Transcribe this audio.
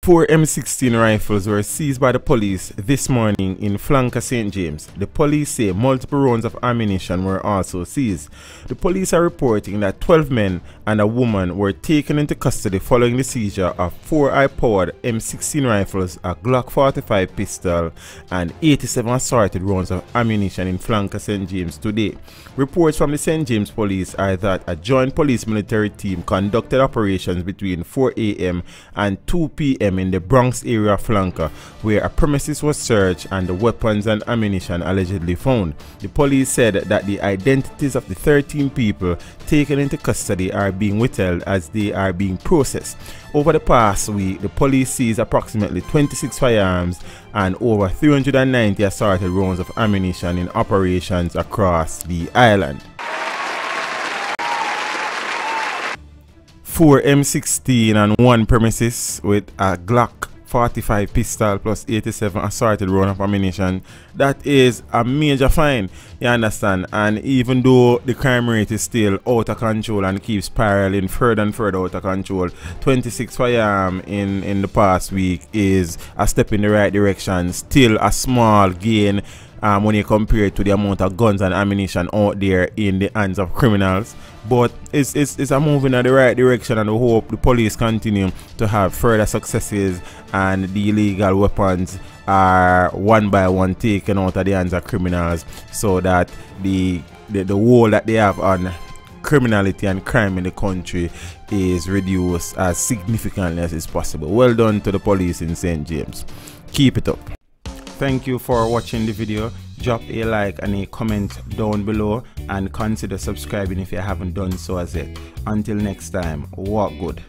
4 M16 rifles were seized by the police this morning in Flanker, St. James. The police say multiple rounds of ammunition were also seized. The police are reporting that 12 men and a woman were taken into custody following the seizure of 4 high-powered M16 rifles, a Glock 45 pistol, and 87 assorted rounds of ammunition in Flanker, St. James today. Reports from the St. James police are that a joint police military team conducted operations between 4 a.m. and 2 p.m. in the Bronx area of Flanker, where a premises was searched and the weapons and ammunition allegedly found. The police said that the identities of the 13 people taken into custody are being withheld as they are being processed. Over the past week, the police seized approximately 26 firearms and over 390 assorted rounds of ammunition in operations across the island. 4 M16 on one premises with a Glock 45 pistol plus 87 assorted round of ammunition. That is a major fine, you understand? And even though the crime rate is still out of control and keeps spiraling further and further out of control, 26 firearms in the past week is a step in the right direction. Still a small gain when you compare it to the amount of guns and ammunition out there in the hands of criminals, but it's a move in the right direction, and we hope the police continue to have further successes and the illegal weapons are one by one taken out of the hands of criminals, so that the hold that they have on criminality and crime in the country is reduced as significantly as is possible. Well done to the police in St. James. Keep it up. Thank you for watching the video. Drop a like and a comment down below and consider subscribing if you haven't done so as yet. Until next time, walk good.